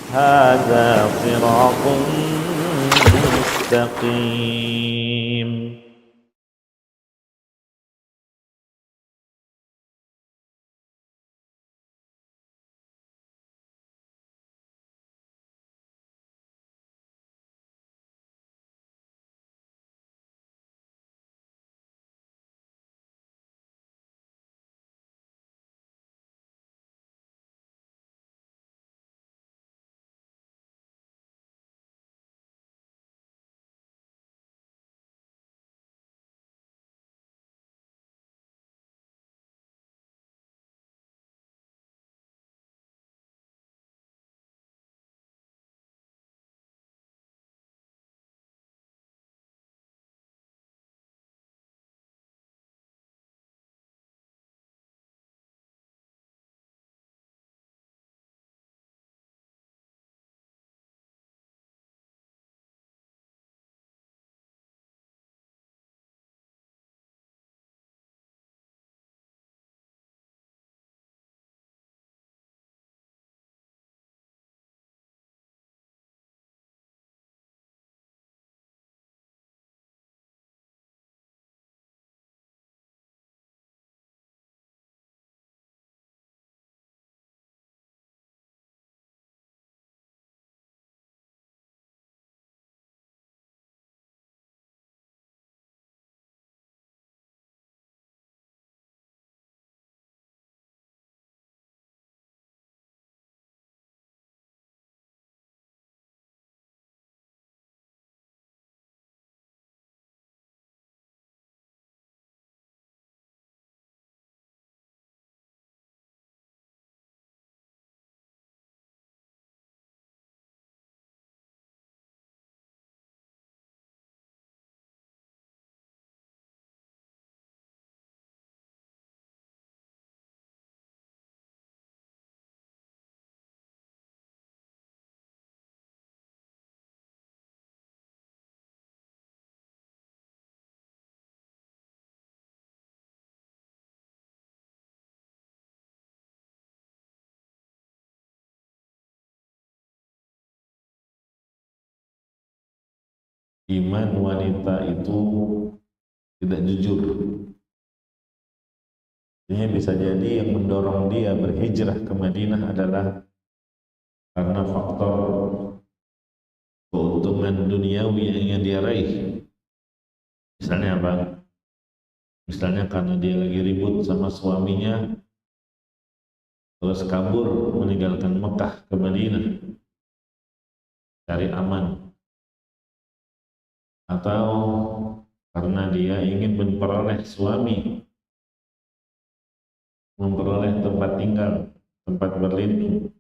هذا صراط مستقيم. Iman wanita itu tidak jujur. Ini bisa jadi yang mendorong dia berhijrah ke Madinah adalah karena faktor keuntungan duniawi yang ingin dia raih. Misalnya apa? Misalnya karena dia lagi ribut sama suaminya, terus kabur meninggalkan Mekah ke Madinah, cari aman. Atau karena dia ingin memperoleh suami, memperoleh tempat tinggal, tempat berlindung,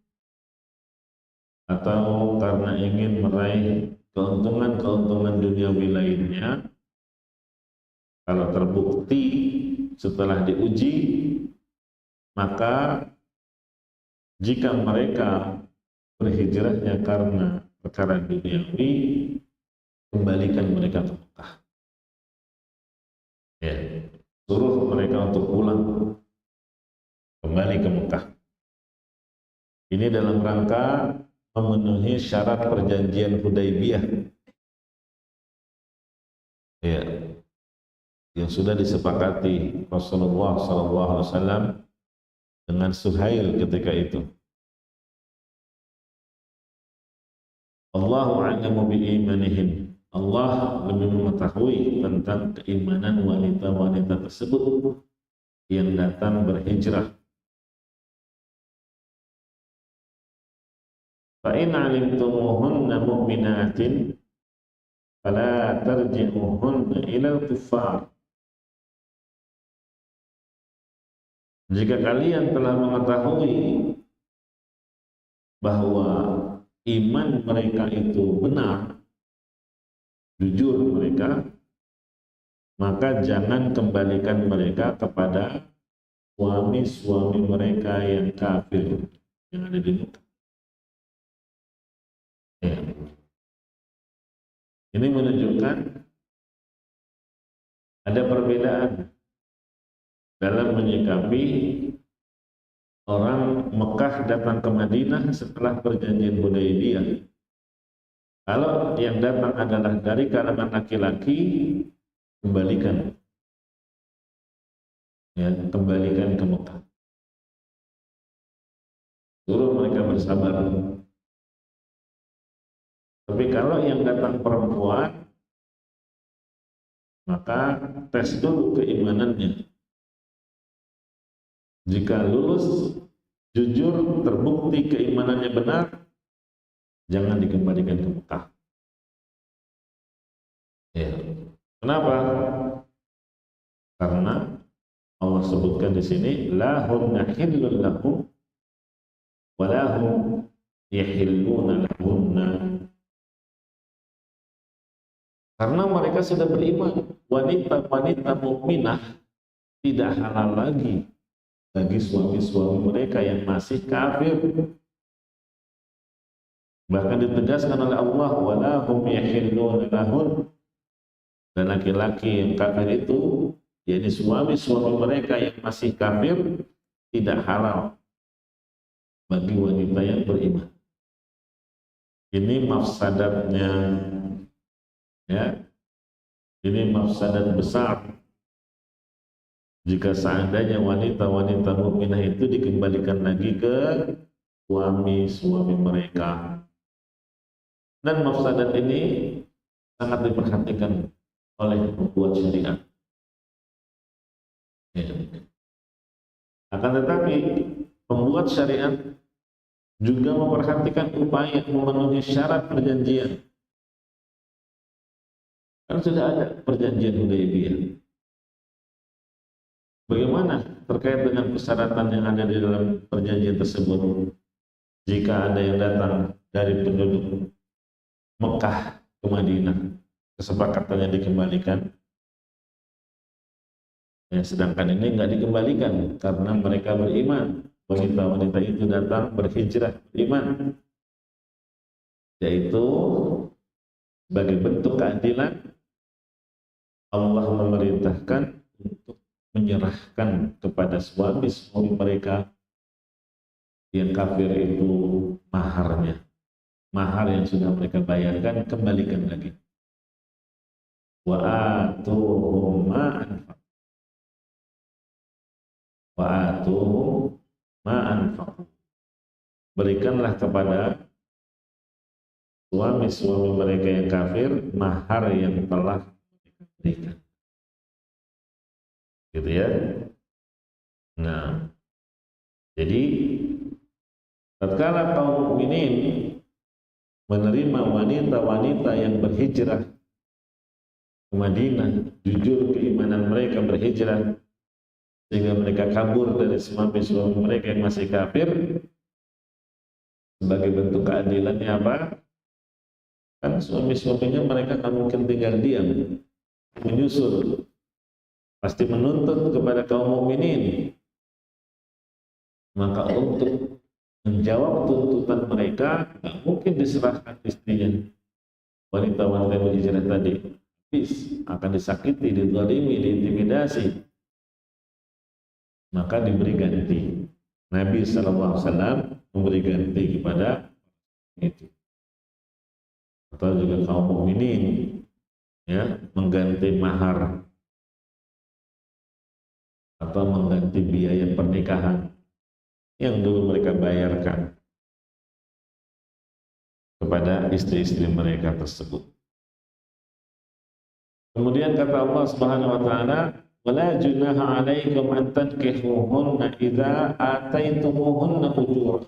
atau karena ingin meraih keuntungan-keuntungan duniawi lainnya. Kalau terbukti setelah diuji, maka jika mereka berhijrahnya karena perkara duniawi, kembalikan mereka ke Mekah. Ya, suruh mereka untuk pulang kembali ke Mekah. Ini dalam rangka memenuhi syarat perjanjian Hudaybiyah. Ya, yang sudah disepakati Rasulullah SAW dengan Suhail ketika itu. Allahu a'lamu bi'imanihim. Allah lebih mengetahui tentang keimanan wanita-wanita tersebut yang datang berhijrah. Fa in 'alimtumuhunna mu'minatin fala tarji'uhunna ilal kuffar. Jika kalian telah mengetahui bahwa iman mereka itu benar, jujur mereka, maka jangan kembalikan mereka kepada suami-suami mereka yang kafir yang ada di Mekah. Ya. Ini menunjukkan ada perbedaan dalam menyikapi orang Mekah datang ke Madinah setelah perjanjian Hudaybiyah. Kalau yang datang adalah dari kalangan laki-laki, kembalikan, ya, kembalikan ke Mekah. Suruh mereka bersabar. Tapi kalau yang datang perempuan, maka tes dulu keimanannya. Jika lulus, jujur, terbukti keimanannya benar, jangan dikembalikan ke Mekah. Ya. Kenapa? Karena Allah sebutkan di sini, la hunna hillun lahum wa lahum yahilluna lahunna. Karena mereka sudah beriman, wanita-wanita mukminah tidak halal lagi bagi suami-suami mereka yang masih kafir. Bahkan ditegaskan oleh Allah, wala hum yahilluna lahun, dan laki-laki yang kafir itu, yaitu suami-suami mereka yang masih kafir, tidak halal bagi wanita yang beriman. Ini mafsadatnya, ya, ini mafsadat besar. Jika seandainya wanita-wanita mukminah itu dikembalikan lagi ke suami-suami mereka. Dan mafsadat ini sangat diperhatikan oleh pembuat syariat. Ya. Akan tetapi pembuat syariat juga memperhatikan upaya memenuhi syarat perjanjian. Kan sudah ada perjanjian Hudaybiyah. Bagaimana terkait dengan persyaratan yang ada di dalam perjanjian tersebut? Jika ada yang datang dari penduduk Mekah ke Madinah, kesepakatannya dikembalikan. Ya, sedangkan ini nggak dikembalikan karena mereka beriman. Wanita-wanita itu datang berhijrah beriman. Yaitu sebagai bentuk keadilan, Allah memerintahkan untuk menyerahkan kepada suami-suami mereka yang kafir itu maharnya. Mahar yang sudah mereka bayarkan, kembalikan lagi. Wa atuhum ma'anfaq. Wa atuhum ma'anfaq. Berikanlah kepada suami-suami mereka yang kafir mahar yang telah mereka berikan. Gitu ya. Nah, jadi tatkala kaum mukminin menerima wanita-wanita yang berhijrah ke Madinah, jujur keimanan mereka berhijrah sehingga mereka kabur dari suami-suami mereka yang masih kafir, sebagai bentuk keadilannya apa? Kan suami-suaminya mereka tak mungkin tinggal diam, menyusul, pasti menuntut kepada kaum mukminin. Maka untuk menjawab tuntutan mereka, nggak mungkin diserahkan istrinya. Wanita-wanita yang berhijrah tadi habis akan disakiti, dizalimi, diintimidasi. Maka diberi ganti. Nabi SAW memberi ganti kepada itu. Atau juga kaum mukminin, ya, mengganti mahar atau mengganti biaya pernikahan yang dulu mereka bayarkan kepada istri-istri mereka tersebut. Kemudian kata Allah Subhanahu wa taala, "Wala junaha 'alaikum an tankihuhunna idza ataitumuhunna ujurah."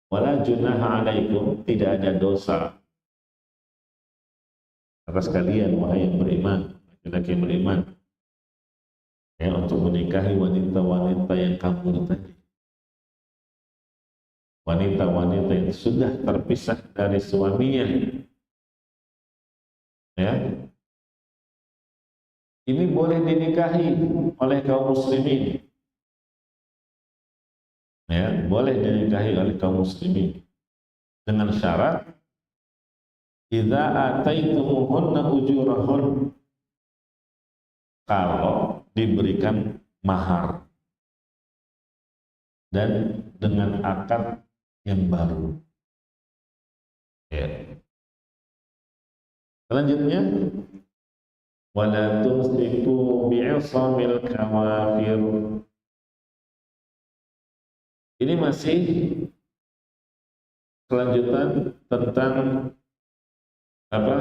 Wala junaha 'alaikum, tidak ada dosa atas kalian wahai yang beriman, laki-laki yang beriman, ya, untuk menikahi wanita-wanita yang kabur tadi. Wanita-wanita yang sudah terpisah dari suaminya, ya, ini boleh dinikahi oleh kaum muslimin, ya, boleh dinikahi oleh kaum muslimin dengan syarat idza ataitumuhunna ujurahun, kalau diberikan mahar. dan dengan akad yang baru. Ya. Selanjutnya, wala tumsiku bi'isamil kawafir. Ini masih kelanjutan tentang apa?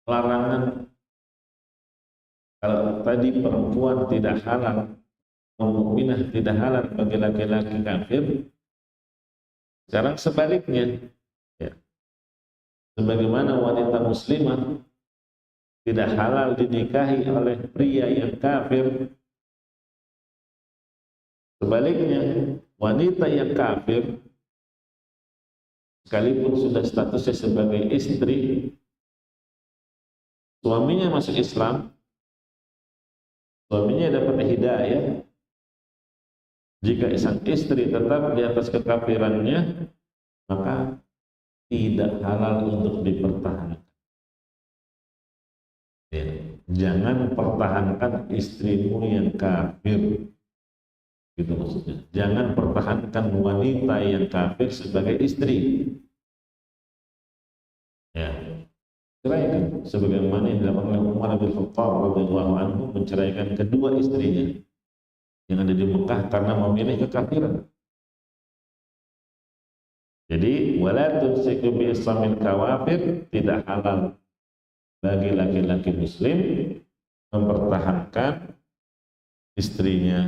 Larangan. Kalau tadi perempuan tidak halal, mukminah tidak halal bagi laki-laki kafir, sekarang sebaliknya, ya. Sebagaimana wanita muslimah tidak halal dinikahi oleh pria yang kafir, sebaliknya wanita yang kafir sekalipun sudah statusnya sebagai istri, suaminya masuk Islam, suaminya dapat hidayah, jika sang istri tetap di atas kekafirannya, maka tidak halal untuk dipertahankan. Ya. Jangan pertahankan istrimu yang kafir, gitu maksudnya. Jangan pertahankan wanita yang kafir sebagai istri. Ya, ceraikan sebagaimana yang dilakukan oleh Umar bin Khattab radhiyallahu anhu, menceraikan kedua istrinya yang ada di Mekah karena memilih kekafiran. Jadi wala tumsiku bi islamil kawafir, tidak halal bagi laki-laki muslim mempertahankan istrinya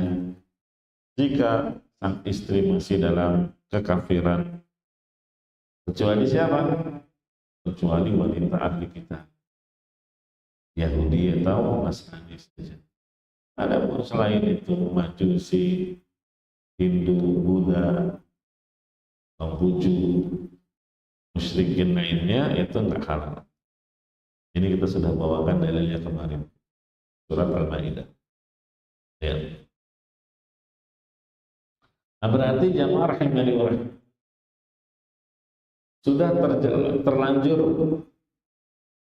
jika sang istri masih dalam kekafiran, kecuali siapa? Kecuali wanita ahli kitab, Yahudi atau Nasrani saja. Adapun selain itu Majusi, Hindu, Buddha, Konghucu, musyrikin lainnya itu enggak halal. Ini kita sudah bawakan dalilnya kemarin, surat Al-Maidah. Ya. Nah, berarti jamaah rahimani wa rahim, sudah terlanjur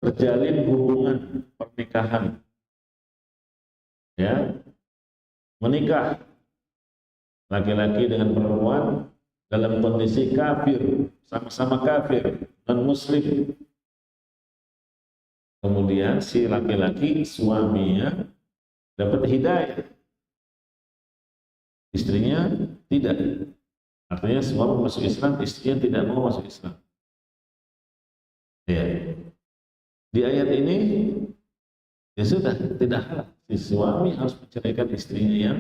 terjalin hubungan pernikahan, ya, menikah laki-laki dengan perempuan dalam kondisi kafir, sama-sama kafir, non-muslim. Kemudian si laki-laki suaminya dapat hidayah, istrinya tidak. Artinya suami masuk Islam, istrinya tidak mau masuk Islam. Ya. Di ayat ini ya sudah tidak halal. Si suami harus menceraikan istrinya yang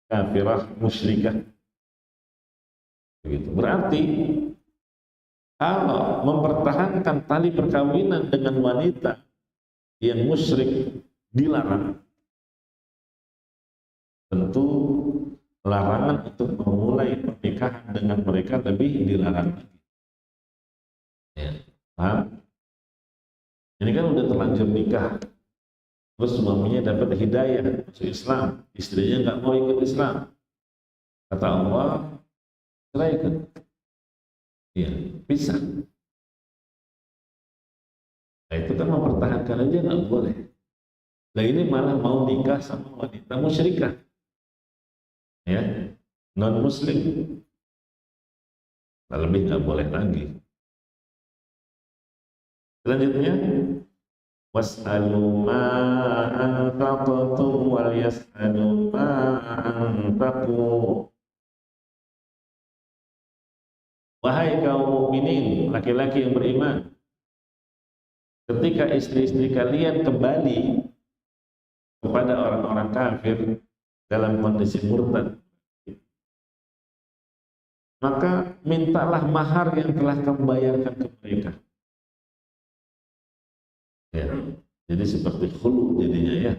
kafirah musyrikah. Begitu. Berarti kalau mempertahankan tali perkawinan dengan wanita yang musyrik dilarang, tentu larangan untuk memulai pernikahan dengan mereka lebih dilarang lagi. Ya, paham? Ini kan udah terlanjur nikah, terus suaminya dapat hidayah masuk Islam, istrinya nggak mau ikut Islam. Kata Allah, ceraikan. Iya, pisah. Nah, itu kan mempertahankan aja nggak boleh. Nah, ini malah mau nikah sama wanita musyrikah, ya, non muslim, lebih nggak boleh lagi. Selanjutnya, was'alu ma anfaqtum wal yas'alu ma anfaqu. Wahai kaum mukminin, laki-laki yang beriman, ketika istri-istri kalian kembali kepada orang-orang kafir dalam kondisi murtad, maka mintalah mahar yang telah kamu bayarkan ke mereka. Ya, jadi seperti khulu jadinya, ya.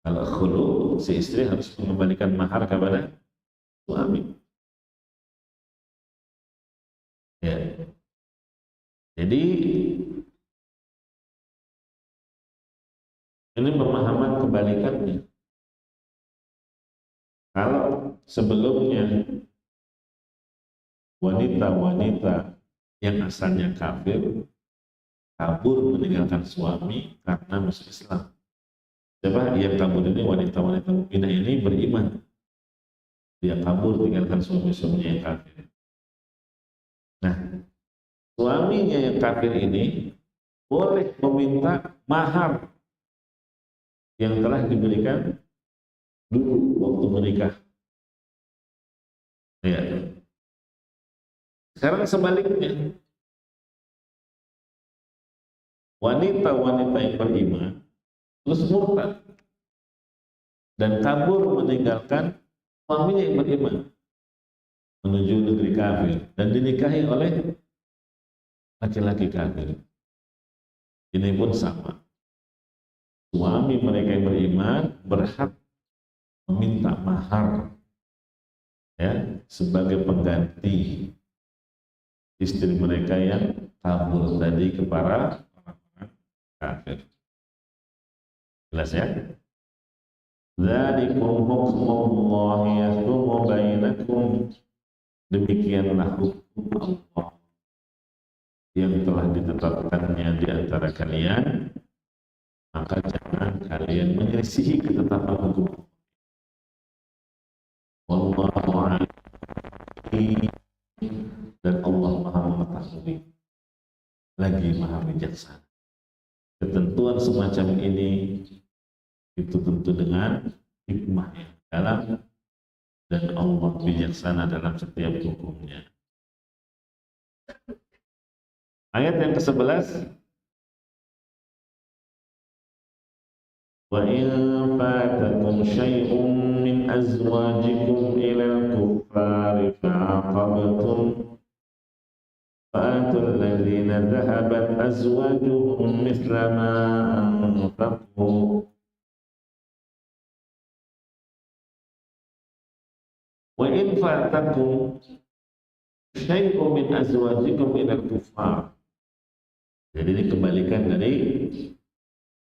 Kalau khulu, si istri harus mengembalikan mahar kepada suami. Ya. Jadi ini pemahaman kebalikannya. Kalau sebelumnya wanita-wanita yang asalnya kafir kabur meninggalkan suami karena masuk Islam. Siapa yang kabur ini? Wanita-wanita mukminah ini beriman dia kabur tinggalkan suami-suaminya yang kafir. Nah, suaminya yang kafir ini boleh meminta mahar yang telah diberikan dulu waktu menikah. Ya. Sekarang sebaliknya, wanita-wanita yang beriman terus murtad dan kabur meninggalkan suaminya yang beriman menuju negeri kafir dan dinikahi oleh laki-laki kafir. Ini pun sama. Suami mereka yang beriman berhak meminta mahar ya sebagai pengganti istri mereka yang kabur tadi kepada orang-orang kafir. Jelas ya? Dzalikum hukmullahi yahkumu bainakum. Demikianlah hukum Allah yang telah ditetapkannya di antara kalian, maka jangan kalian menyelisihi ketetapan hukum. Wallahu a'lam. Dan Allah Maha mengetahui lagi Maha bijaksana. Ketentuan semacam ini itu tentu dengan hikmah yang dalam, dan Allah bijaksana dalam setiap hukumnya. Ayat yang ke-11, wa in fatakum syai'un min azwajikum ila al-kuffari fa'aqabtum fa'atul ladzina dhahabat azwajuhum mithla ma anfaqu wa in fatakum syai'un min azwajikum ila al-kuffar. Jadi ini kebalikan dari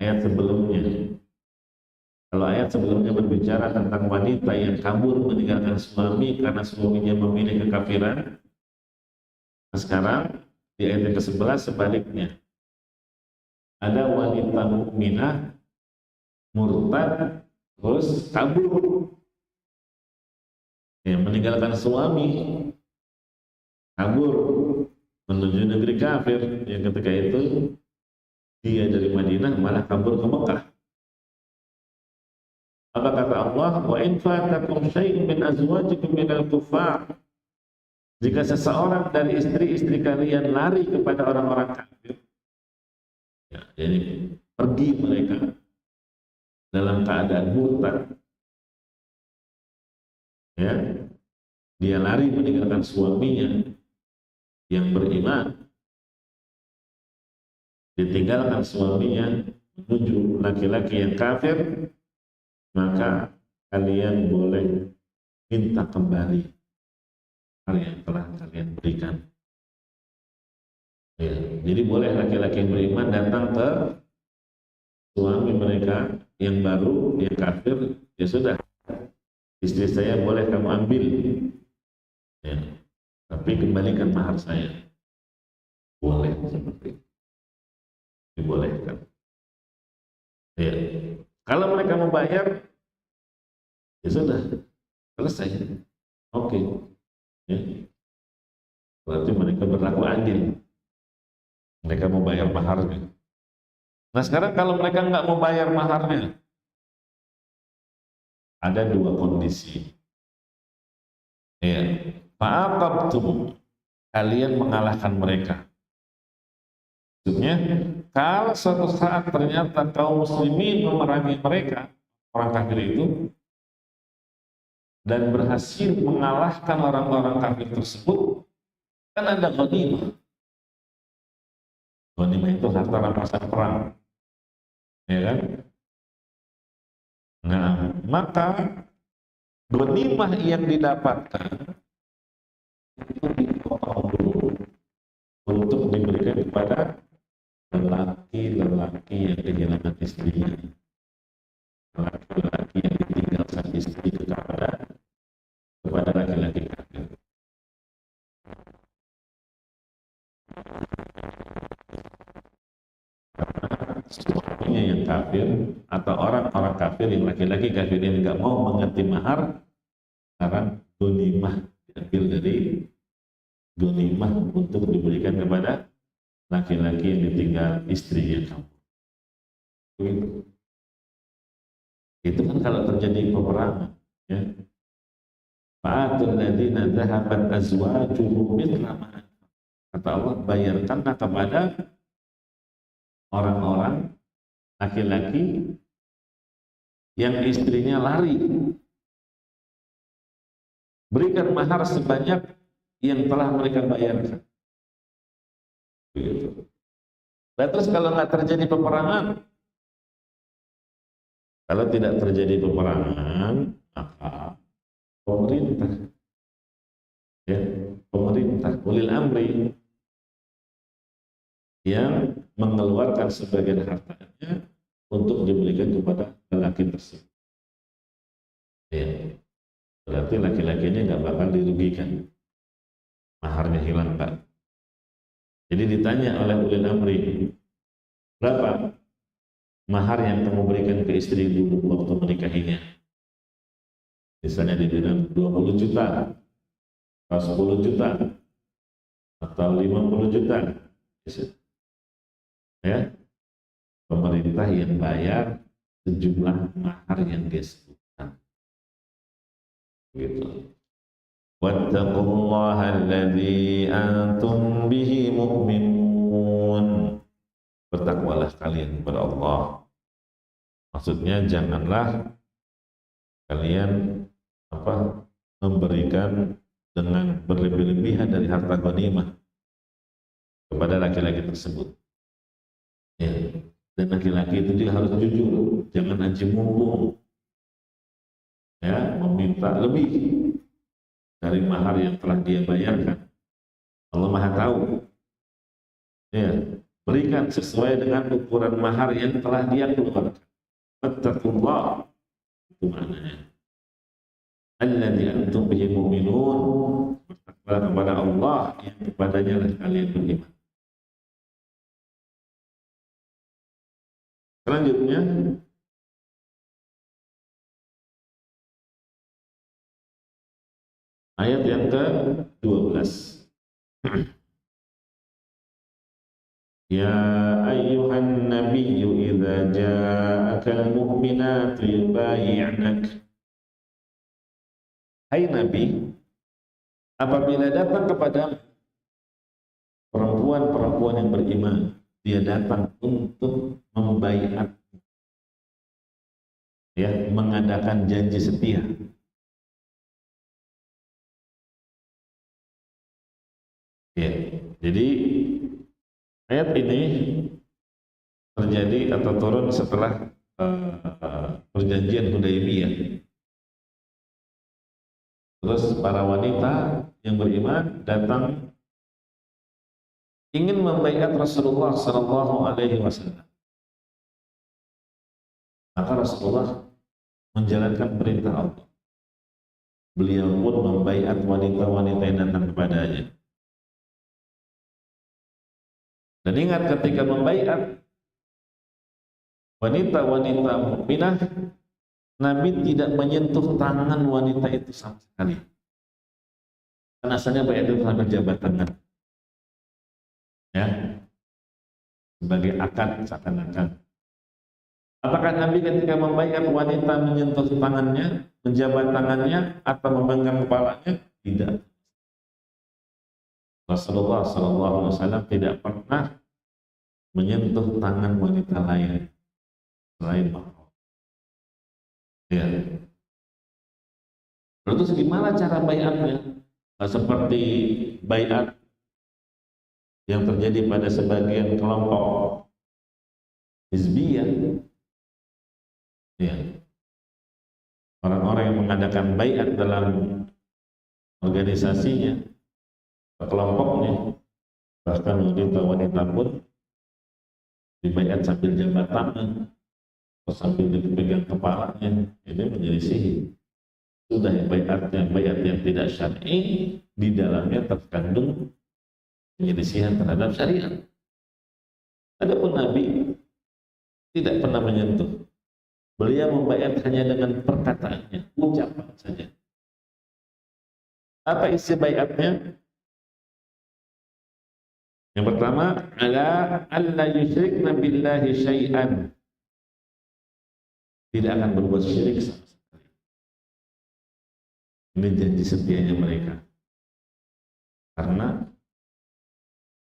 ayat sebelumnya. Kalau ayat sebelumnya berbicara tentang wanita yang kabur meninggalkan suami karena suaminya memilih kekafiran. Nah, sekarang di ayat yang ke-11 sebaliknya. Ada wanita mukminah murtad terus kabur. Ya, meninggalkan suami, kabur menuju negeri kafir. Yang ketika itu dia dari Madinah malah kabur ke Mekah. Apa kata Allah? Wa in fatakum syai'un min azwajikum minal kuffar. Jika seseorang dari istri-istri kalian lari kepada orang-orang kafir, ya, jadi pergi mereka dalam keadaan murtad, ya, dia lari meninggalkan suaminya yang beriman, ditinggalkan suaminya menuju laki-laki yang kafir, maka kalian boleh minta kembali hal yang telah kalian berikan. Ya, jadi boleh laki-laki yang beriman datang ke suami mereka yang baru, yang kafir, ya sudah, istri saya boleh kamu ambil, ya, tapi kembalikan mahar saya. Boleh seperti itu, dibolehkan. Ya. Kalau mereka membayar, ya sudah, selesai. Oke. Ya. Berarti mereka berlaku adil. Mereka mau bayar maharnya. Nah sekarang kalau mereka nggak mau bayar maharnya, ada dua kondisi. Ya, fa'aqabtum, kalian mengalahkan mereka. Maksudnya, kalau suatu saat ternyata kaum muslimin memerangi mereka, orang kafir itu, dan berhasil mengalahkan orang-orang kafir tersebut, kan ada ghanimah. Ghanimah itu harta rampasan perang, ya kan? Nah, maka ghanimah yang didapatkan itu dipotong dulu untuk diberikan kepada lelaki-lelaki yang kehilangan istrinya, lelaki-lelaki yang ditinggal sang istri kepada laki-laki kafir. Karena suaminya yang kafir atau orang-orang kafir yang laki-laki kafir ini nggak mau mengerti mahar, sekarang Gonimah diambil dari gonimah untuk diberikan kepada laki-laki yang ditinggal istrinya kamu. Itu kan kalau terjadi peperangan, ya. Fa'atul ladzina dhahabat azwajuhum mithla ma, kata Allah, bayarkanlah kepada orang-orang laki-laki yang istrinya lari, berikan mahar sebanyak yang telah mereka bayarkan. Begitu. Nah, terus kalau nggak terjadi peperangan, kalau tidak terjadi peperangan, maka pemerintah, ya, pemerintah ulil amri yang mengeluarkan sebagian hartanya untuk diberikan kepada lelaki tersebut. Ya, berarti laki-lakinya nggak bakal dirugikan, maharnya hilang kan. Jadi ditanya oleh ulil amri, berapa mahar yang kamu berikan ke istri dulu waktu menikahinya? Misalnya dibilang 20 juta, atau 10 juta, atau 50 juta. Ya, pemerintah yang bayar sejumlah mahar yang dia sebutkan. Gitu. Wattaqullaha alladzi antum bihi mu'minun. Bertakwalah kalian kepada Allah. Maksudnya janganlah kalian memberikan dengan berlebih-lebihan dari harta ghanimah kepada laki-laki tersebut. Ya. Dan laki-laki itu juga harus jujur, jangan aji mumpung, ya, meminta lebih dari mahar yang telah dia bayarkan. Allah Maha tahu. Ya, berikan sesuai dengan ukuran mahar yang telah dia keluarkan. Wattaqullah, itu maknanya. Alladzi antum bihi mu'minun. Bertakwalah kepada Allah yang kepadanya lah kalian beriman. Selanjutnya, ayat yang ke-12. Ya ayyuhan nabiyyu idza ja'akal mu'minatu yubayyi'nak. Hai Nabi, apabila datang kepada perempuan-perempuan yang beriman, dia datang untuk membaiat, ya, mengadakan janji setia. Ya, jadi ayat ini terjadi atau turun setelah perjanjian Hudaybiyah. Terus para wanita yang beriman datang ingin membaiat Rasulullah Sallallahu Alaihi Wasallam. Maka Rasulullah menjalankan perintah Allah. Beliau pun membaiat wanita-wanita yang datang kepadanya. Dan ingat, ketika membaiat wanita-wanita mukminah, Nabi tidak menyentuh tangan wanita itu sama sekali. Karena asalnya baiat itu sambil jabat tangan, ya, sebagai akad seakan-akan. Apakah Nabi ketika membaiat wanita menyentuh tangannya, menjabat tangannya, atau memegang kepalanya? Tidak. Rasulullah SAW tidak pernah menyentuh tangan wanita lain selain mahram. Ya. Terus gimana cara baiatnya? Seperti baiat yang terjadi pada sebagian kelompok hizbiyah. Ya. Orang-orang yang mengadakan baiat dalam organisasinya, kelompoknya, bahkan wanita-wanita pun dibaiat sambil jabat tangan atau sambil dipegang kepalanya, ini menjadi sihir. Sudah baiat yang tidak syar'i, di dalamnya terkandung penyelisihan terhadap syariat. Adapun Nabi tidak pernah menyentuh. Beliau membaiat hanya dengan perkataannya, ucapan saja. Apa isi baiatnya? Yang pertama, ala alla yusyrikna billahi syai'an. Tidak akan berbuat syirik sama sekali. Ini janji setianya mereka. Karena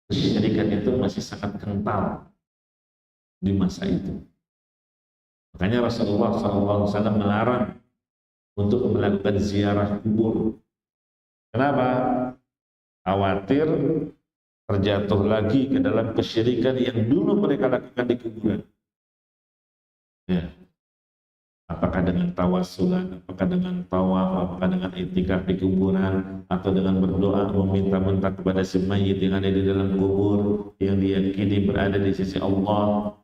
kesyirikan itu masih sangat kental di masa itu. Makanya Rasulullah SAW melarang untuk melakukan ziarah kubur. Kenapa? Khawatir terjatuh lagi ke dalam kesyirikan yang dulu mereka lakukan di kuburan. Ya. Apakah dengan tawassulan, apakah dengan tawaf, apakah dengan i'tikaf di kuburan, atau dengan berdoa meminta-minta kepada si mayit yang ada di dalam kubur, yang diyakini berada di sisi Allah.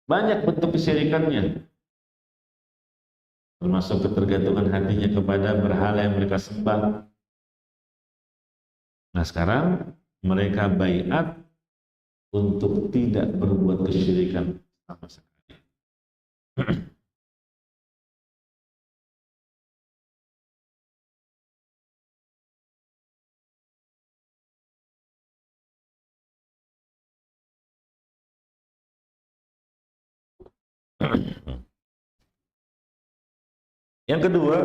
Banyak bentuk kesyirikannya, termasuk ketergantungan hatinya kepada berhala yang mereka sembah. Nah sekarang mereka baiat untuk tidak berbuat kesyirikan sama sekali. Yang kedua,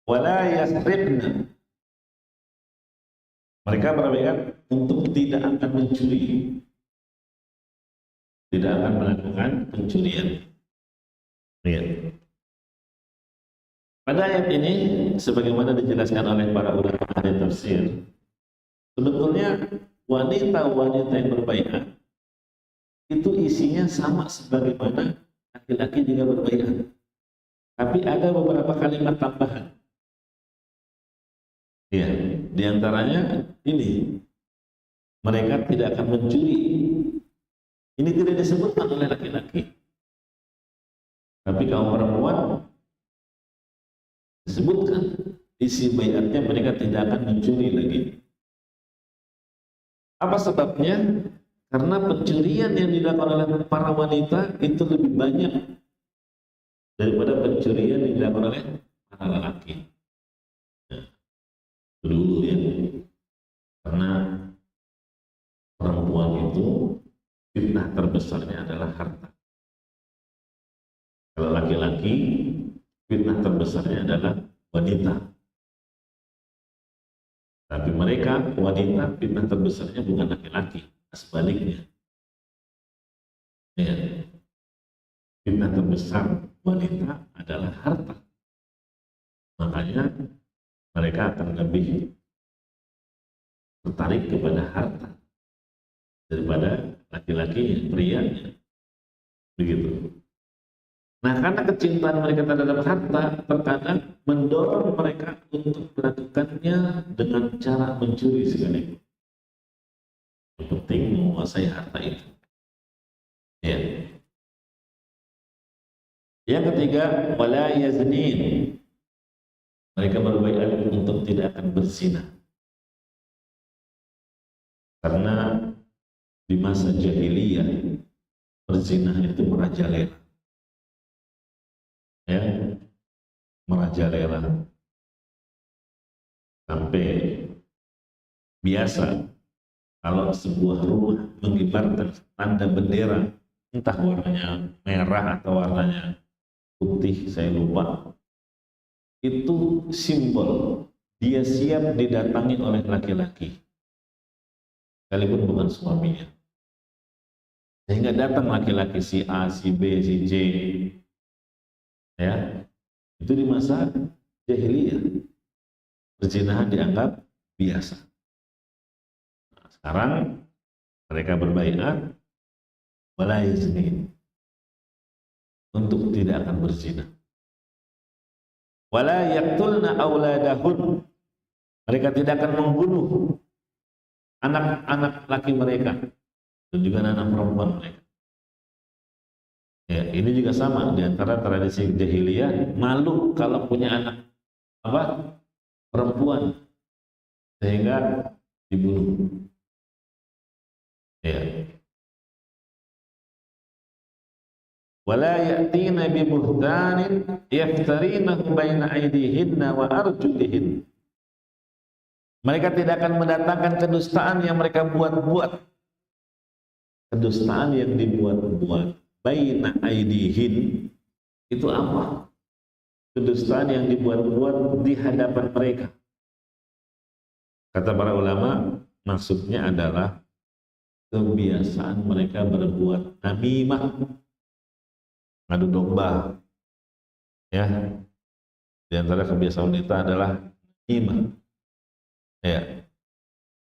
wala yasribna. Mereka berbaiat untuk tidak akan mencuri, tidak akan melakukan pencurian. Lihat. Pada ayat ini, sebagaimana dijelaskan oleh para ulama ahli tafsir, sebetulnya wanita-wanita yang berbaiat itu isinya sama sebagaimana laki-laki juga berbaiat. Tapi ada beberapa kalimat tambahan. Ya, diantaranya ini, mereka tidak akan mencuri. Ini tidak disebutkan oleh laki-laki. Tapi kaum perempuan disebutkan isi baiatnya mereka tidak akan mencuri lagi. Apa sebabnya? Karena pencurian yang dilakukan oleh para wanita itu lebih banyak daripada pencurian yang dilakukan oleh para lelaki. Nah, dulu ya, karena perempuan itu fitnah terbesarnya adalah harta. Kalau laki-laki, fitnah terbesarnya adalah wanita. Tapi mereka, wanita, fitnah terbesarnya bukan laki-laki, sebaliknya. Ya. Fitnah terbesar wanita adalah harta. Makanya mereka akan lebih tertarik kepada harta daripada laki-laki, prianya. Begitu. Nah, karena kecintaan mereka terhadap harta terkadang mendorong mereka untuk melakukannya dengan cara mencuri sekalipun. Yang penting menguasai harta itu. Ya. Yang ketiga, wala yaznin. Mereka berbaiat untuk tidak akan berzina. Karena di masa jahiliyah berzina itu merajalela. Ya, merajalela sampai biasa kalau sebuah rumah mengibarkan tanda bendera, entah warnanya merah atau warnanya putih, saya lupa, itu simbol dia siap didatangi oleh laki-laki sekalipun bukan suaminya, sehingga datang laki-laki si A, si B, si J. Ya, itu di masa jahiliyah perzinahan dianggap biasa. Nah, sekarang mereka berbaiat wala yaznin, untuk tidak akan berzina. Wala yaqtulna auladahun, mereka tidak akan membunuh anak-anak laki mereka dan juga anak perempuan mereka. Ya, ini juga sama di antara tradisi jahiliyah, malu kalau punya anak perempuan sehingga dibunuh. Ya. wala ya'tina bi buhtanin yaftarinahu baina aydihinna wa arjulihin. Mereka tidak akan mendatangkan kedustaan yang mereka buat-buat. Kedustaan yang dibuat-buat. Baina aydihin itu apa? Kedustaan yang dibuat-buat di hadapan mereka. Kata para ulama, maksudnya adalah kebiasaan mereka berbuat namimah, ngadu domba. Ya, di antara kebiasaan wanita adalah namimah. Ya,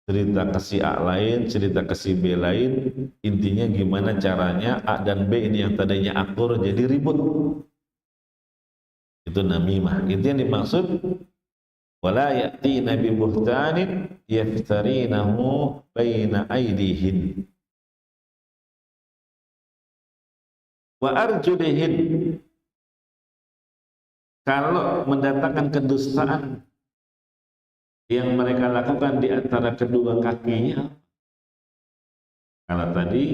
cerita ke si A lain, cerita ke si B lain, intinya gimana caranya A dan B ini yang tadinya akur jadi ribut. Itu namimah. Itu yang dimaksud wala ya'tina bi buhtanin yaftarinahu baina aydihin wa arjulihin. Kalau mendatangkan kedustaan yang mereka lakukan di antara kedua kakinya, kalau tadi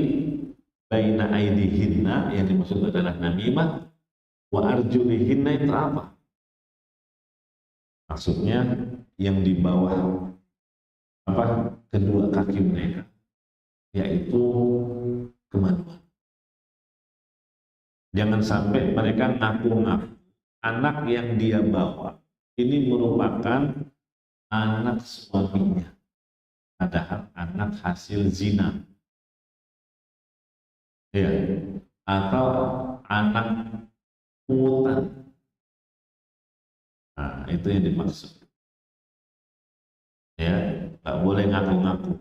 baina aidihinna yang dimaksud adalah namimah, wa arjulihinna itu apa? Maksudnya yang di bawah apa? Kedua kaki mereka, yaitu kemaluan. Jangan sampai mereka ngaku-ngaku anak yang dia bawa ini merupakan anak suaminya, padahal anak hasil zina, ya, atau anak pungutan. Nah, itu yang dimaksud. Ya, nggak boleh ngaku-ngaku.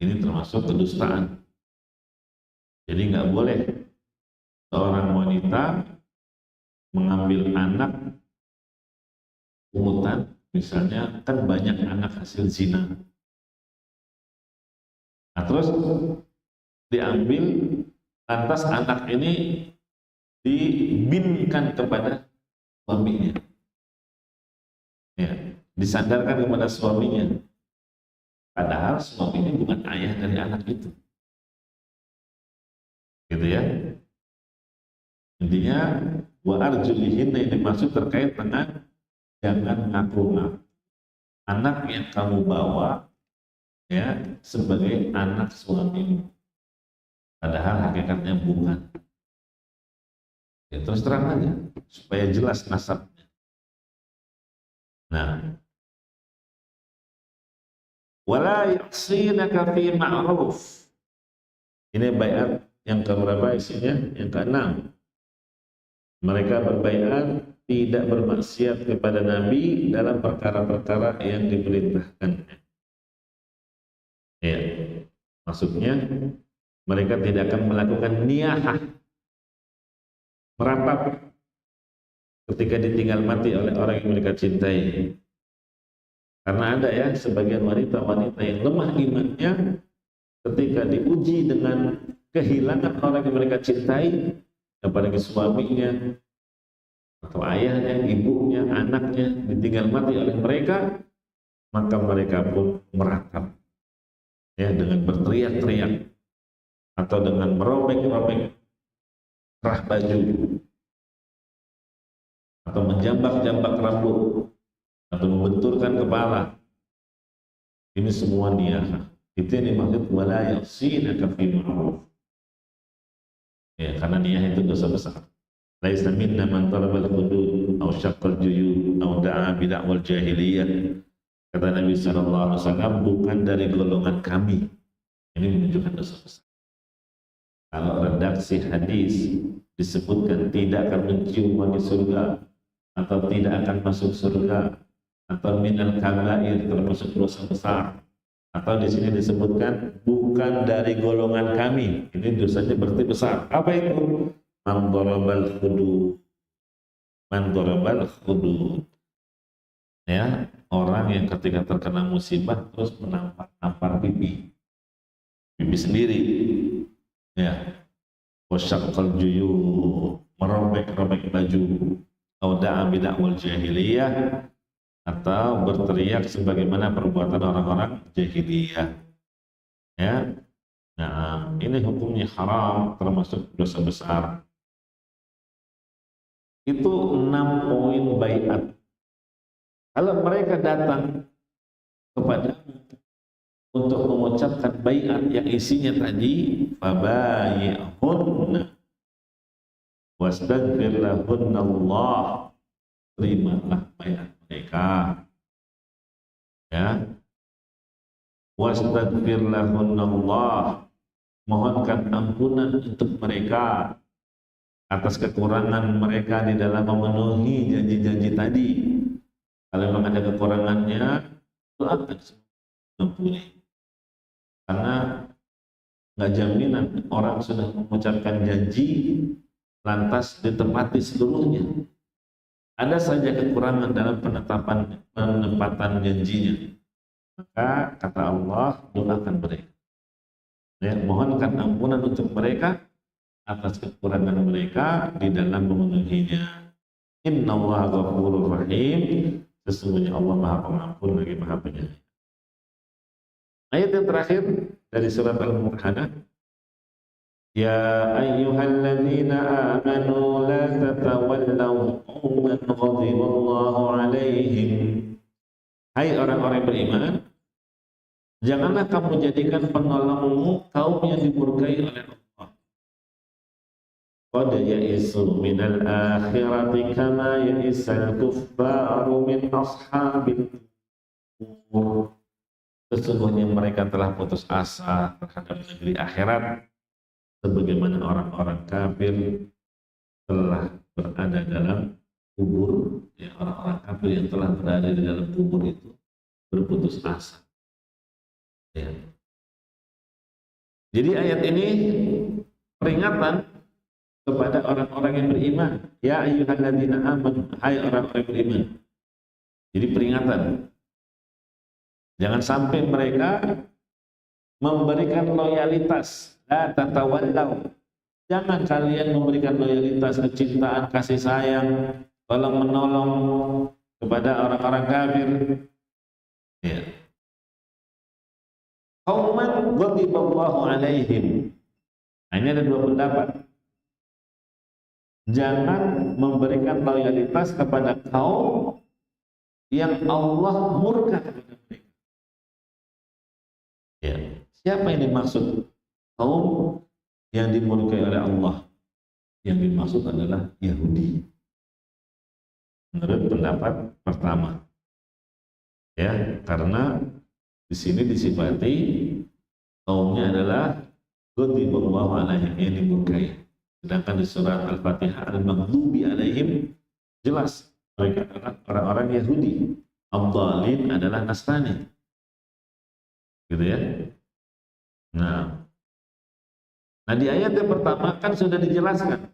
Ini termasuk kedustaan. Jadi nggak boleh seorang wanita mengambil anak pungutan. Misalnya kan banyak anak hasil zina. Nah, terus diambil, lantas anak ini dibinkan kepada suaminya. Ya, disandarkan kepada suaminya. Padahal suaminya bukan ayah dari anak itu. Gitu ya. Intinya wa arjulihin ini dimaksud terkait dengan jangan ngaku-ngaku anak yang kamu bawa ya sebagai anak suamimu, padahal hakikatnya bukan. Ya, terus terang aja supaya jelas nasabnya. Nah, wala yaqsinaka fi ma'ruf. Ini baiat yang keberapa isinya? Yang keenam. Mereka berbaiat tidak bermaksiat kepada Nabi dalam perkara-perkara yang diperintahkannya. Ya, maksudnya mereka tidak akan melakukan niyahah, merapat ketika ditinggal mati oleh orang yang mereka cintai. Karena ada ya sebagian wanita-wanita yang lemah imannya ketika diuji dengan kehilangan orang yang mereka cintai, apalagi suaminya atau ayahnya, ibunya, anaknya ditinggal mati oleh mereka, maka mereka pun meratap ya dengan berteriak-teriak atau dengan merobek-robek kerah baju atau menjambak-jambak rambut atau membenturkan kepala. Ini semua niyah. Itu yang dimaksud wala yaqsinaka fi ma'ruf. Ya, karena niyah itu dosa besar. Laisa minna man talabal hudud aw syaqqal juyub aw da'a bid'awal jahiliyah. Kata Nabi sallallahu alaihi wasallam, bukan dari golongan kami. Ini menunjukkan dosa besar. Kalau redaksi hadis disebutkan tidak akan mencium wangi surga atau tidak akan masuk surga atau minal kabair termasuk dosa besar, atau di sini disebutkan bukan dari golongan kami, ini dosanya berarti besar. Apa itu? Man darabal hudud. Man darabal hudud. Ya, orang yang ketika terkena musibah terus menampar pipi sendiri. Ya. Wasyaqqal juyub, merobek-robek baju. Au da'a bid'awal jahiliyah, atau berteriak sebagaimana perbuatan orang-orang jahiliyah. Ya. Nah, ini hukumnya haram, termasuk dosa besar. Itu 6 poin baiat. Kalau mereka datang kepada untuk mengucapkan baiat yang isinya tadi, fabayi'hunna wastaghfir lahunna Allah, terimalah baiat mereka, ya. Wastaghfir lahunna Allah, mohonkan ampunan untuk mereka atas kekurangan mereka di dalam memenuhi janji-janji tadi. Kalau memang ada kekurangannya, doakan ampuni. Karena nggak jaminan orang sudah mengucapkan janji lantas ditepati seluruhnya. Ada saja kekurangan dalam penempatan janjinya. Maka kata Allah, doakan mereka. Ya, mohonkan ampunan untuk mereka atas kekurangan mereka di dalam memenuhinya. Innallaha ghafurur rahim. Sesungguhnya Allah Maha Pengampun lagi Maha Penyayang. Ayat yang terakhir dari surat Al-Mumtahanah. Ya ayyuhalladzina amanu la tatawallaw qauman ghadiballahu alaihim. Hai orang-orang yang beriman, janganlah kamu jadikan penolongmu kaum yang dimurkai oleh Allah. Qad ya'isu minal akhirati kama ya'isal kuffaru min ashabil qubur. Sesungguhnya mereka telah putus asa terhadap negeri akhirat sebagaimana orang-orang kafir telah berada dalam kubur. Ya, orang-orang kafir yang telah berada di dalam kubur itu berputus asa. Ya. Jadi ayat ini peringatan kepada orang-orang yang beriman. Ya ayyuhalladzina amanu, hai orang-orang yang beriman. Jadi peringatan. Jangan sampai mereka memberikan loyalitas. La tatawallaw. Jangan kalian memberikan loyalitas, kecintaan, kasih sayang, tolong menolong kepada orang-orang kafir. Ya. Qauman ghadiballahu alaihim. Ini ada dua pendapat. Jangan memberikan loyalitas kepada kaum yang Allah murka kepada mereka. Ya. Siapa yang dimaksud? Kaum yang dimurkai oleh Allah. Yang dimaksud adalah Yahudi. Menurut pendapat pertama. Ya, karena di sini disifati kaumnya adalah ghadiballahu alaihim, yang dimurkai. Sedangkan di surat Al-Fatihah al-maghdubi alaihim jelas mereka adalah orang-orang Yahudi. Ad-dhalin adalah Nasrani. Gitu ya. Nah di ayat yang pertama kan sudah dijelaskan.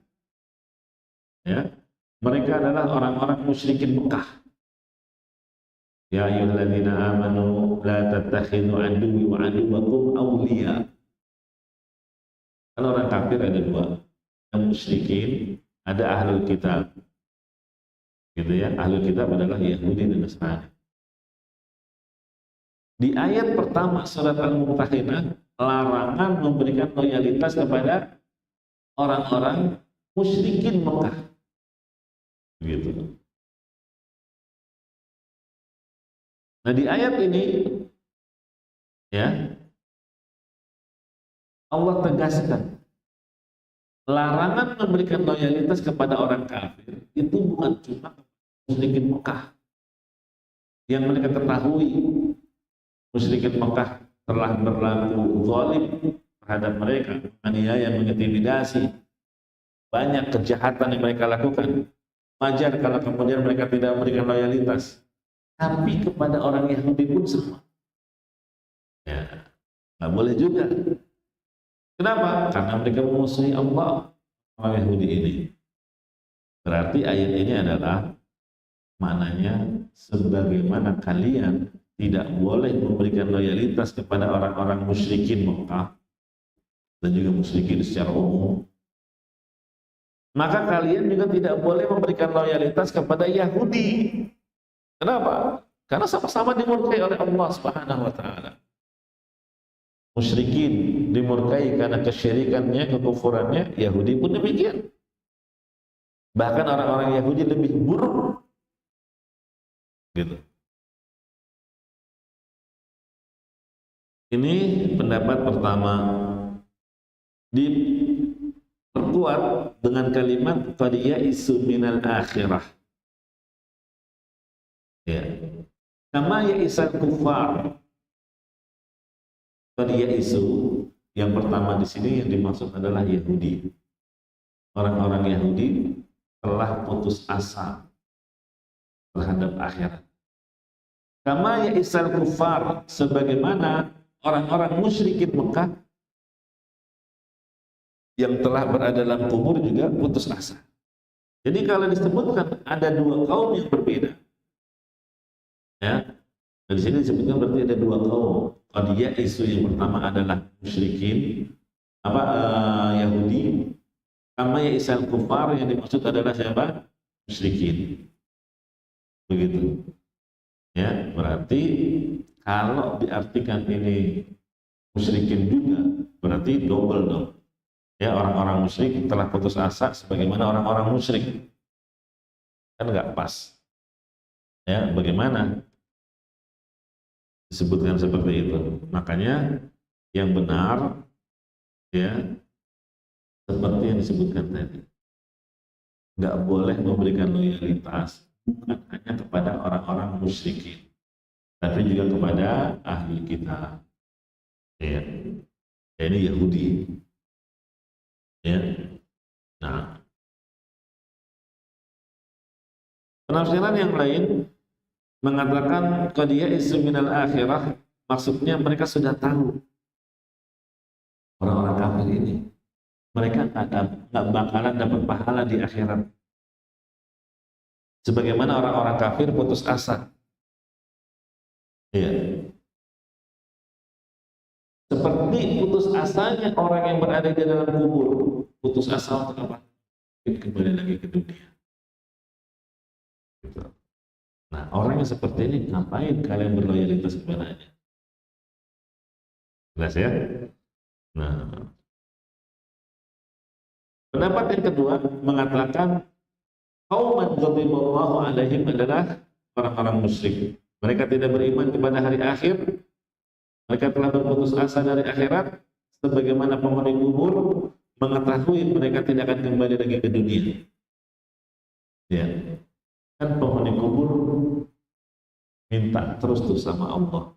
Ya, mereka adalah orang-orang musyrikin Mekah. Ya ayyuhalladzina amanu la tattakhidhu aduwwi wa aduwwakum awliya. Kalau orang kafir ada dua. Yang musyrikin, ada ahlul kitab. Gitu ya, ahlul kitab adalah Yahudi dan Nasrani. Di ayat pertama surat Al-Mumtahanah, larangan memberikan loyalitas kepada orang-orang musyrikin Mekah. Begitu. Nah di ayat ini ya Allah tegaskan larangan memberikan loyalitas kepada orang kafir itu bukan cuma musyrikin Mekah. Yang mereka ketahui musyrikin Mekah telah berlaku zalim terhadap mereka, menganiaya, mengintimidasi, banyak kejahatan yang mereka lakukan. Wajar kalau kemudian mereka tidak memberikan loyalitas. Tapi kepada orang Yahudi pun sama. Ya, nggak boleh juga. Kenapa? Karena mereka memusuhi Allah, orang Yahudi ini. Berarti ayat ini adalah maknanya sebagaimana kalian tidak boleh memberikan loyalitas kepada orang-orang musyrikin Mekah dan juga musyrikin secara umum, maka kalian juga tidak boleh memberikan loyalitas kepada Yahudi. Kenapa? Karena sama-sama dimurkai oleh Allah Subhanahu wa taala. Musyrikin dimurkai karena kesyirikannya, kekufurannya, Yahudi pun demikian. Bahkan orang-orang Yahudi lebih buruk. Gitu. Ini pendapat pertama. Diperkuat dengan kalimat qad ya'isu minal akhirah. Ya. Kama ya'isal kufar. Qad ya'isu, yang pertama di sini yang dimaksud adalah Yahudi. Orang-orang Yahudi telah putus asa terhadap akhirat. Kama ya'isal kufar, sebagaimana orang-orang musyrikin Mekah yang telah berada dalam kubur juga putus asa. Jadi kalau disebutkan ada dua kaum yang berbeda, ya, di sini disebutkan berarti ada dua kaum. Qadiyah isu yang pertama adalah musyrikin, Yahudi. Kama ya'isal kufar, yang dimaksud adalah siapa? Musyrikin. Begitu. Ya, berarti kalau diartikan ini musyrikin juga, berarti double dong. Ya, orang-orang musyrik telah putus asa sebagaimana orang-orang musyrik. Kan nggak pas. Ya, bagaimana disebutkan seperti itu? Makanya yang benar, ya, seperti yang disebutkan tadi. Nggak boleh memberikan loyalitas bukan hanya kepada orang-orang musyrikin, tapi juga kepada ahli kitab. Ya, ini Yahudi. Ya. Nah, penafsiran yang lain mengatakan qadiyah isu minal akhirah, maksudnya mereka sudah tahu orang-orang kafir ini mereka nggak bakalan dapat pahala di akhirat, sebagaimana orang-orang kafir putus asa. Ya. Seperti putus asanya orang yang berada di dalam kubur. Putus asa untuk apa? Kembali lagi ke dunia. Nah, orang yang seperti ini, ngapain kalian berloyalitas kepadanya? Jelas ya? Nah, pendapat yang kedua mengatakan qauman ghadiballahu alaihim adalah orang-orang musyrik. Mereka tidak beriman kepada hari akhir. Mereka telah berputus asa dari akhirat, sebagaimana penghuni kubur mengetahui mereka tidak akan kembali lagi ke dunia. Ya, kan penghuni kubur minta terus tuh sama Allah,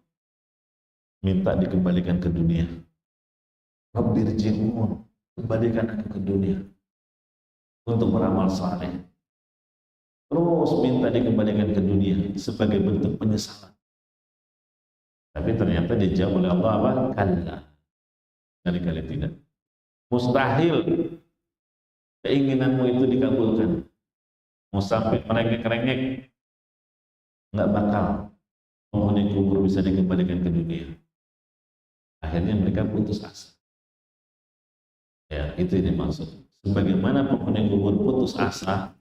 minta dikembalikan ke dunia. Rabbirji'un, kembalikan aku ke dunia untuk beramal saleh. Terus minta dikembalikan ke dunia sebagai bentuk penyesalan. Tapi ternyata dijawab oleh Allah apa? Kalla. Kali-kali tidak. Mustahil keinginanmu itu dikabulkan. Mau sampai merengek-rengek, nggak bakal penghuni kubur bisa dikembalikan ke dunia. Akhirnya mereka putus asa. Ya, itu yang dimaksud. Sebagaimana penghuni kubur putus asa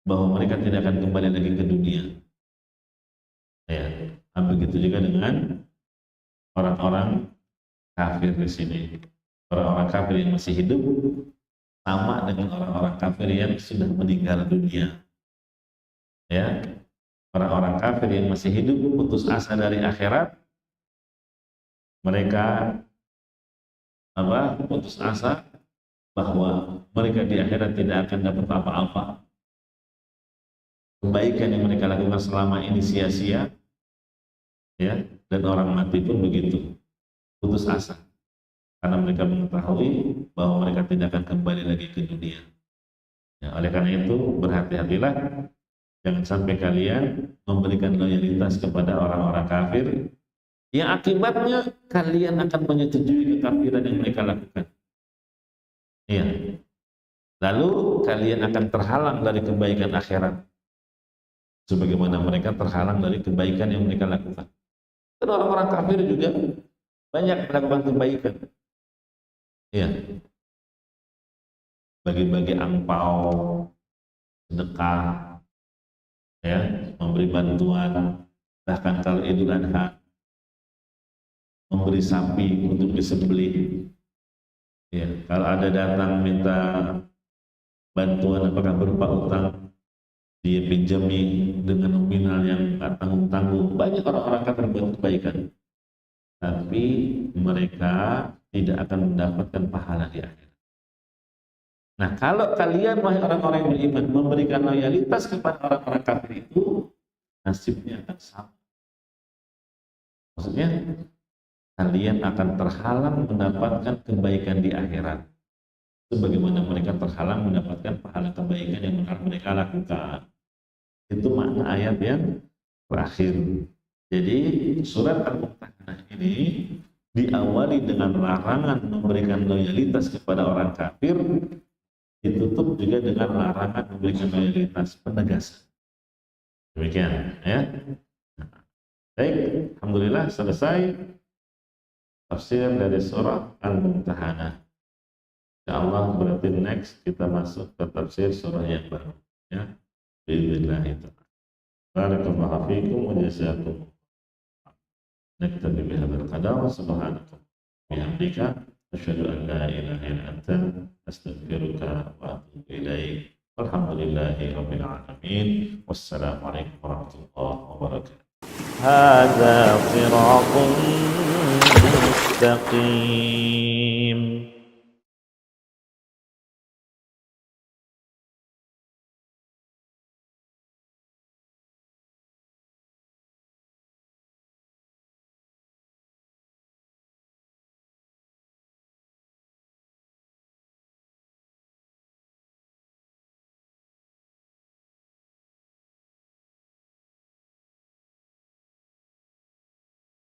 bahwa mereka tidak akan kembali lagi ke dunia. Ya. Begitu juga dengan orang-orang kafir di sini. Orang-orang kafir yang masih hidup sama dengan orang-orang kafir yang sudah meninggal dunia. Ya, orang-orang kafir yang masih hidup putus asa dari akhirat, mereka putus asa bahwa mereka di akhirat tidak akan dapat apa-apa. Kebaikan yang mereka lakukan selama ini sia-sia. Ya, dan orang mati pun begitu, putus asa karena mereka mengetahui bahwa mereka tidak akan kembali lagi ke dunia. Ya, oleh karena itu berhati-hatilah, jangan sampai kalian memberikan loyalitas kepada orang-orang kafir yang akibatnya kalian akan menyetujui kekafiran yang mereka lakukan. Ya. Lalu kalian akan terhalang dari kebaikan akhirat, sebagaimana mereka terhalang dari kebaikan yang mereka lakukan. Dan orang-orang kafir juga banyak melakukan kebaikan. Ya. Bagi-bagi angpau, sedekah, ya, memberi bantuan, bahkan kalau Idul Adha memberi sapi untuk disembelih. Ya, kalau ada datang minta bantuan apakah berupa utang, dia pinjami dengan nominal yang tak tanggung-tanggung. Banyak orang-orang akan berbuat kebaikan, tapi mereka tidak akan mendapatkan pahala di akhirat. Nah, kalau kalian wahai orang-orang yang beriman memberikan loyalitas kepada orang-orang kafir itu, nasibnya akan sama. Maksudnya, kalian akan terhalang mendapatkan kebaikan di akhirat, sebagaimana mereka terhalang mendapatkan pahala kebaikan yang benar mereka lakukan. Itu makna ayat yang terakhir. Jadi surat Al-Mumtahanah ini diawali dengan larangan memberikan loyalitas kepada orang kafir, ditutup juga dengan larangan memberikan loyalitas, penegasan. Demikian ya. Baik, alhamdulillah selesai tafsir dari surah Al-Mumtahanah. Insyaallah berarti next kita masuk ke tafsir surah yang baru ya. Bismillah itu. Barakallahu fiikum wa jazakum. Naktabi bihadzal qadar, subhanaka wa bihamdika asyhadu an la ilaha illa anta astaghfiruka wa atubu ilaik. Walhamdulillahi rabbil alamin. Wassalamu alaikum warahmatullahi wabarakatuh. هذا صراط مستقيم